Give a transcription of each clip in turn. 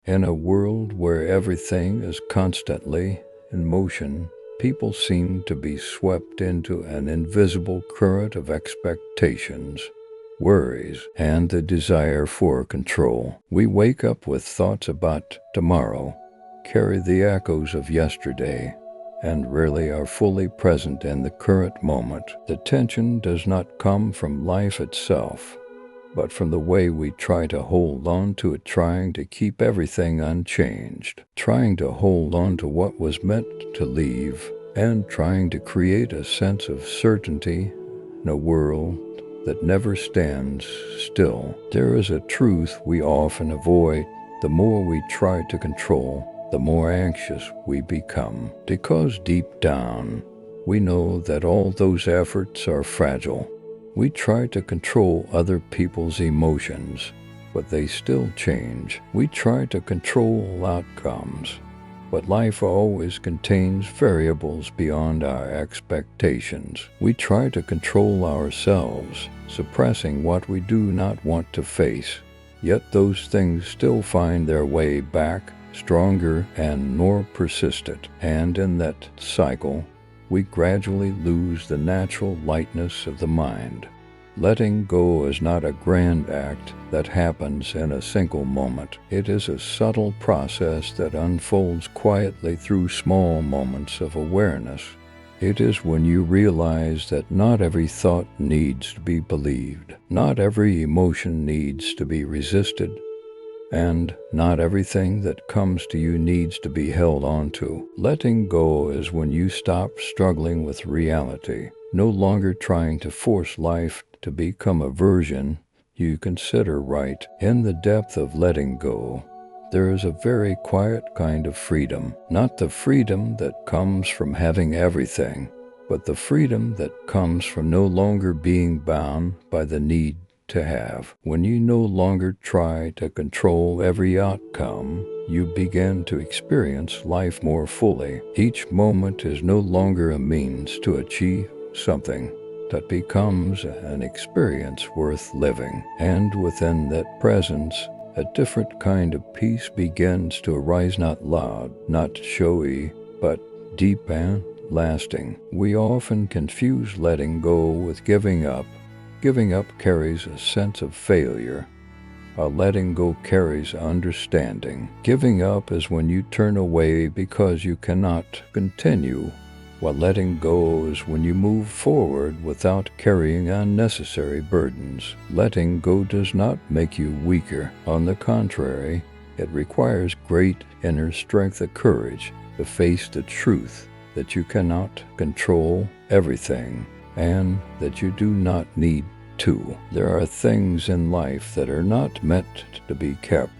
In a world where everything is constantly in motion, people seem to be swept into an invisible current of expectations, worries, and the desire for control. We wake up with thoughts about tomorrow, carry the echoes of yesterday, and rarely are fully present in the current moment. The tension does not come from life itself, but from the way we try to hold on to it, trying to keep everything unchanged, trying to hold on to what was meant to leave, and trying to create a sense of certainty in a world that never stands still. There is a truth we often avoid. The more we try to control, the more anxious we become, because deep down, we know that all those efforts are fragile. We try to control other people's emotions, but they still change. We try to control outcomes, but life always contains variables beyond our expectations. We try to control ourselves, suppressing what we do not want to face, yet those things still find their way back, stronger and more persistent. And in that cycle, we gradually lose the natural lightness of the mind. Letting go is not a grand act that happens in a single moment. It is a subtle process that unfolds quietly through small moments of awareness. It is when you realize that not every thought needs to be believed, not every emotion needs to be resisted, and not everything that comes to you needs to be held on to. Letting go is when you stop struggling with reality, no longer trying to force life to become a version you consider right. In the depth of letting go, there is a very quiet kind of freedom, not the freedom that comes from having everything, but the freedom that comes from no longer being bound by the need to have. When you no longer try to control every outcome, you begin to experience life more fully. Each moment is no longer a means to achieve something that becomes an experience worth living. And within that presence, a different kind of peace begins to arise, not loud, not showy, but deep and lasting. We often confuse letting go with giving up. Giving up carries a sense of failure, while letting go carries understanding. Giving up is when you turn away because you cannot continue, while letting go is when you move forward without carrying unnecessary burdens. Letting go does not make you weaker. On the contrary, it requires great inner strength and courage to face the truth that you cannot control everything, and that you do not need to. There are things in life that are not meant to be kept,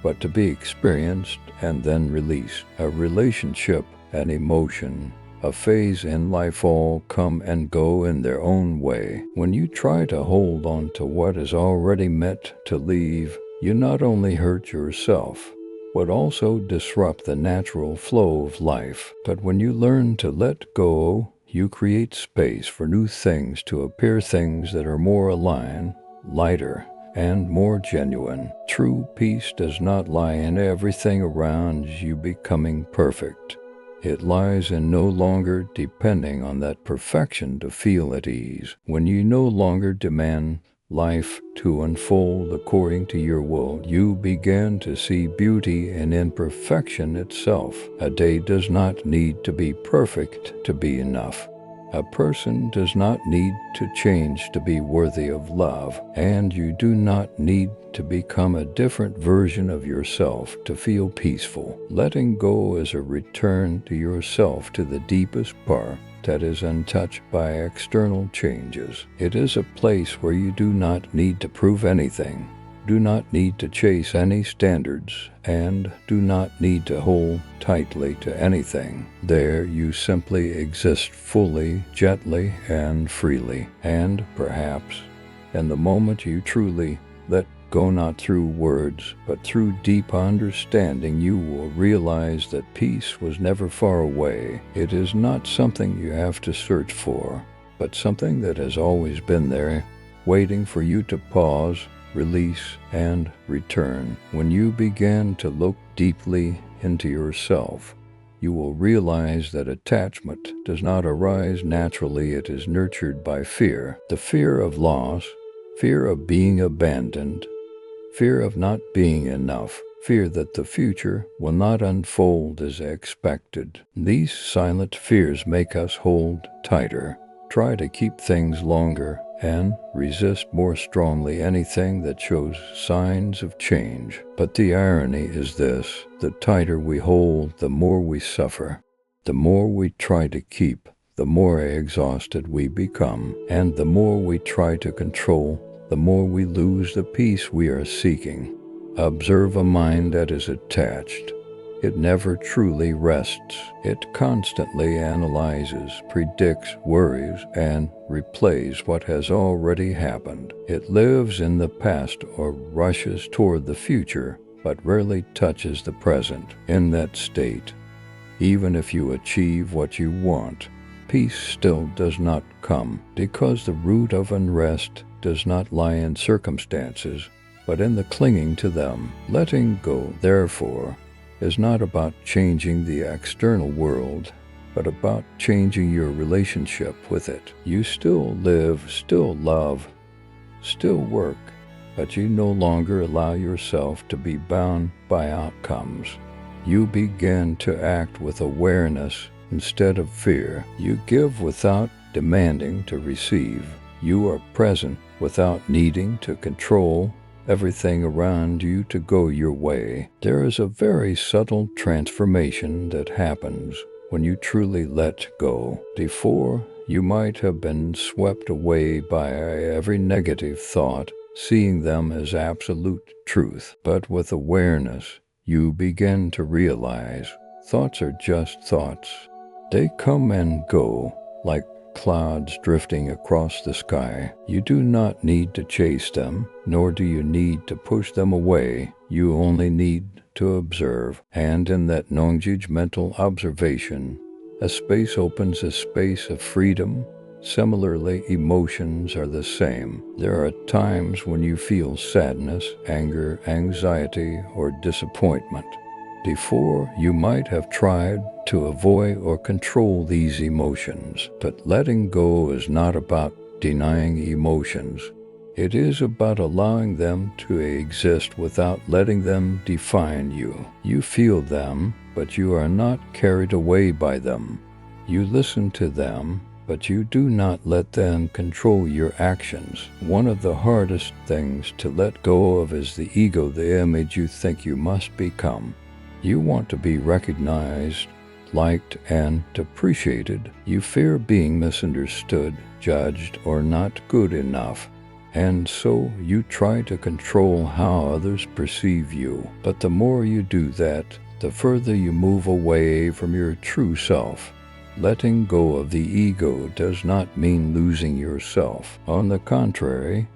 but to be experienced and then released. A relationship, an emotion, a phase in life all come and go in their own way. When you try to hold on to what is already meant to leave, you not only hurt yourself, but also disrupt the natural flow of life. But when you learn to let go, you create space for new things to appear, things that are more aligned, lighter, and more genuine. True peace does not lie in everything around you becoming perfect. It lies in no longer depending on that perfection to feel at ease. When you no longer demand life to unfold according to your will, you begin to see beauty in imperfection itself. A day does not need to be perfect to be enough. A person does not need to change to be worthy of love, and you do not need to become a different version of yourself to feel peaceful. Letting go is a return to yourself, to the deepest part that is untouched by external changes. It is a place where you do not need to prove anything, do not need to chase any standards, and do not need to hold tightly to anything. There you simply exist fully, gently, and freely. And perhaps, in the moment you truly let go, not through words, but through deep understanding, you will realize that peace was never far away. It is not something you have to search for, but something that has always been there, waiting for you to pause, release, and return. When you begin to look deeply into yourself, you will realize that attachment does not arise naturally. It is nurtured by fear. The fear of loss, fear of being abandoned, fear of not being enough, fear that the future will not unfold as expected. These silent fears make us hold tighter, try to keep things longer, and resist more strongly anything that shows signs of change. But the irony is this: the tighter we hold, the more we suffer. The more we try to keep, the more exhausted we become. And the more we try to control, the more we lose the peace we are seeking. Observe a mind that is attached. It never truly rests. It constantly analyzes, predicts, worries, and replays what has already happened. It lives in the past or rushes toward the future, but rarely touches the present. In that state, even if you achieve what you want, peace still does not come, because the root of unrest does not lie in circumstances, but in the clinging to them. Letting go, therefore, is not about changing the external world, but about changing your relationship with it. You still live, still love, still work, but you no longer allow yourself to be bound by outcomes. You begin to act with awareness instead of fear. You give without demanding to receive. You are present without needing to control everything around you to go your way. There is a very subtle transformation that happens when you truly let go. Before, you might have been swept away by every negative thought, seeing them as absolute truth. But with awareness, you begin to realize thoughts are just thoughts. They come and go like clouds drifting across the sky. You do not need to chase them, nor do you need to push them away. You only need to observe. And in that non-judgmental observation, a space opens, a space of freedom. Similarly, emotions are the same. There are times when you feel sadness, anger, anxiety, or disappointment. Before, you might have tried to avoid or control these emotions, but letting go is not about denying emotions. It is about allowing them to exist without letting them define you. You feel them, but you are not carried away by them. You listen to them, but you do not let them control your actions. One of the hardest things to let go of is the ego, the image you think you must become. You want to be recognized, liked, and appreciated. You fear being misunderstood, judged, or not good enough. And so you try to control how others perceive you. But the more you do that, the further you move away from your true self. Letting go of the ego does not mean losing yourself. On the contrary,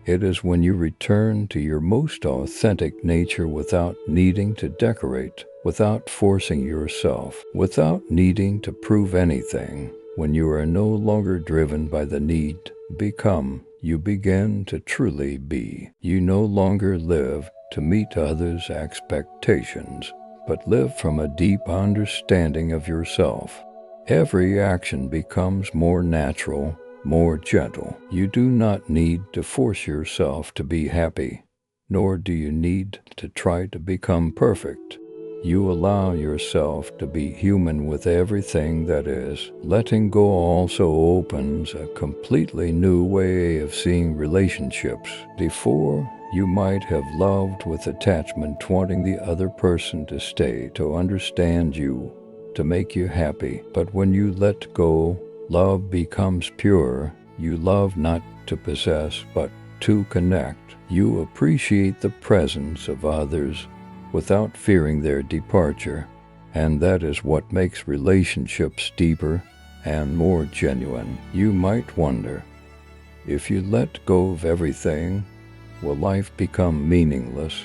it is when you return to your most authentic nature without needing to decorate, without forcing yourself, without needing to prove anything. When you are no longer driven by the need to become, you begin to truly be. You no longer live to meet others' expectations, but live from a deep understanding of yourself. Every action becomes more natural, more gentle. You do not need to force yourself to be happy, nor do you need to try to become perfect. You allow yourself to be human with everything that is. Letting go also opens a completely new way of seeing relationships. Before, you might have loved with attachment, wanting the other person to stay, to understand you, to make you happy. But when you let go, love becomes pure. You love not to possess, but to connect. You appreciate the presence of others without fearing their departure, and that is what makes relationships deeper and more genuine. You might wonder, if you let go of everything, will life become meaningless?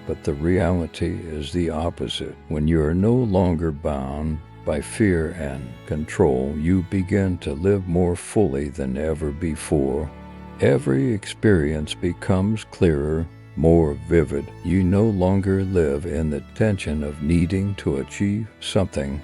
But the reality is the opposite. When you are no longer bound by fear and control, you begin to live more fully than ever before. Every experience becomes clearer, more vivid. You no longer live in the tension of needing to achieve something,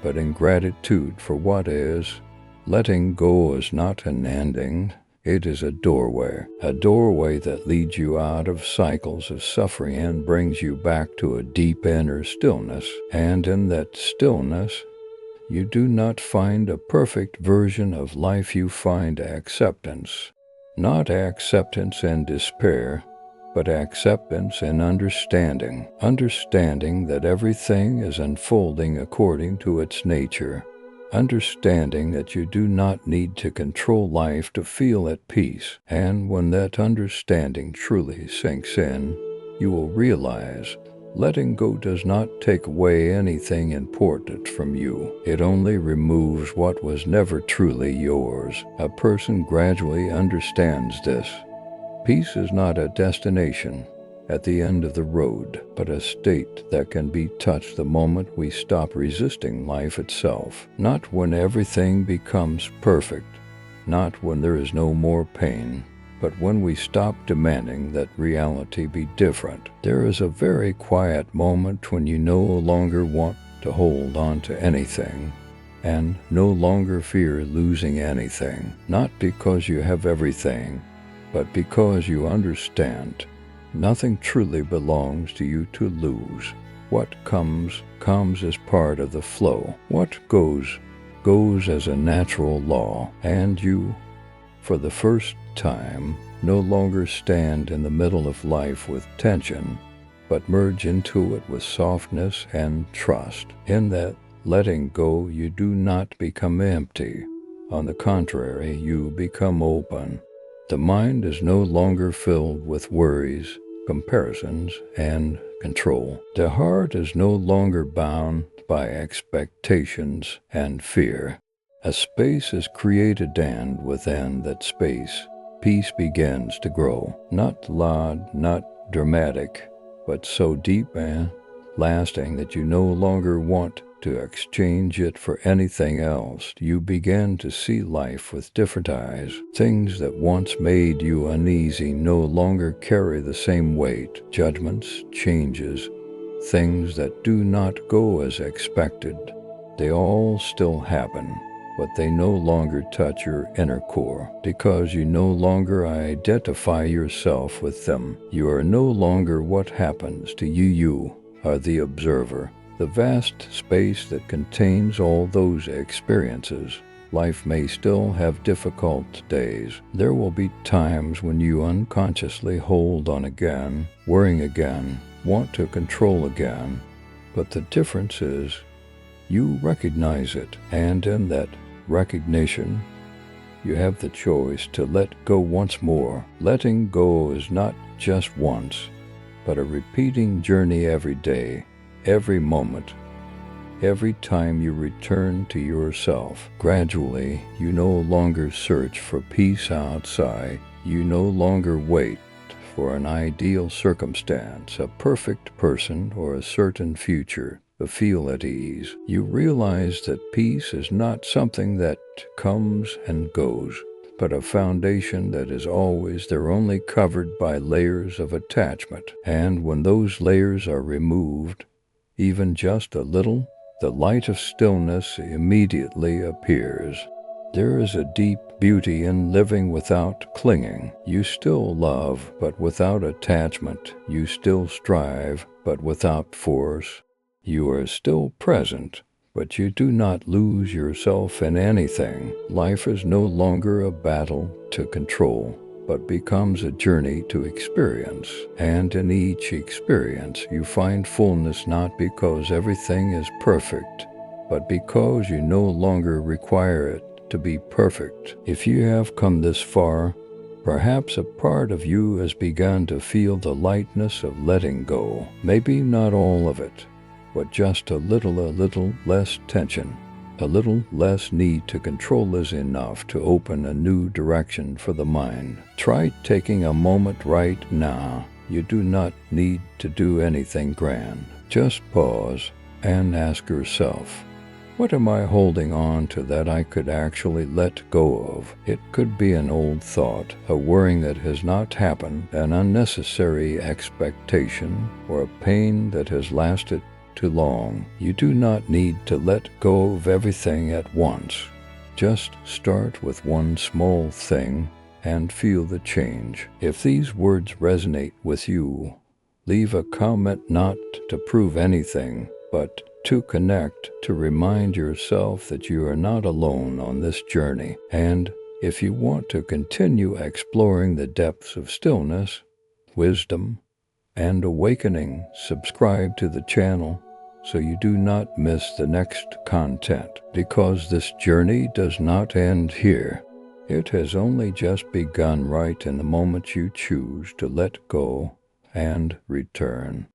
but in gratitude for what is. Letting go is not an ending. It is a doorway that leads you out of cycles of suffering and brings you back to a deep inner stillness. And in that stillness, you do not find a perfect version of life, you find acceptance. Not acceptance and despair, but acceptance and understanding. Understanding that everything is unfolding according to its nature. Understanding that you do not need to control life to feel at peace. And when that understanding truly sinks in, you will realize letting go does not take away anything important from you. It only removes what was never truly yours. A person gradually understands this. Peace is not a destination at the end of the road, but a state that can be touched the moment we stop resisting life itself. Not when everything becomes perfect, not when there is no more pain, but when we stop demanding that reality be different. There is a very quiet moment when you no longer want to hold on to anything and no longer fear losing anything, not because you have everything, but because you understand nothing truly belongs to you to lose. What comes as part of the flow. What goes as a natural law. And you, for the first time, no longer stand in the middle of life with tension, but merge into it with softness and trust. In that letting go, you do not become empty. On the contrary, you become open. The mind is no longer filled with worries, comparisons, and control. The heart is no longer bound by expectations and fear. A space is created, and within that space, peace begins to grow. Not loud, not dramatic, but so deep and lasting that you no longer want to exchange it for anything else. You begin to see life with different eyes. Things that once made you uneasy no longer carry the same weight. Judgments, changes, things that do not go as expected. They all still happen, but they no longer touch your inner core, because you no longer identify yourself with them. You are no longer what happens to you. You are the observer. The vast space that contains all those experiences. Life may still have difficult days. There will be times when you unconsciously hold on again, worrying again, want to control again. But the difference is you recognize it, and in that recognition, you have the choice to let go once more. Letting go is not just once, but a repeating journey every day. Every moment, every time you return to yourself. Gradually, you no longer search for peace outside. You no longer wait for an ideal circumstance, a perfect person, or a certain future to feel at ease. You realize that peace is not something that comes and goes, but a foundation that is always there, only covered by layers of attachment. And when those layers are removed, even just a little, the light of stillness immediately appears. There is a deep beauty in living without clinging. You still love, but without attachment. You still strive, but without force. You are still present, but you do not lose yourself in anything. Life is no longer a battle to control, but becomes a journey to experience. And in each experience, you find fullness, not because everything is perfect, but because you no longer require it to be perfect. If you have come this far, perhaps a part of you has begun to feel the lightness of letting go. Maybe not all of it, but just a little less tension. A little less need to control is enough to open a new direction for the mind. Try taking a moment right now. You do not need to do anything grand. Just pause and ask yourself, What am I holding on to that I could actually let go of? It could be an old thought, a worrying that has not happened, an unnecessary expectation, or a pain that has lasted too long. You do not need to let go of everything at once. Just start with one small thing and feel the change. If these words resonate with you, leave a comment, not to prove anything, but to connect, to remind yourself that you are not alone on this journey. And if you want to continue exploring the depths of stillness, wisdom, and awakening, subscribe to the channel so you do not miss the next content, because this journey does not end here. It has only just begun right in the moment you choose to let go and return.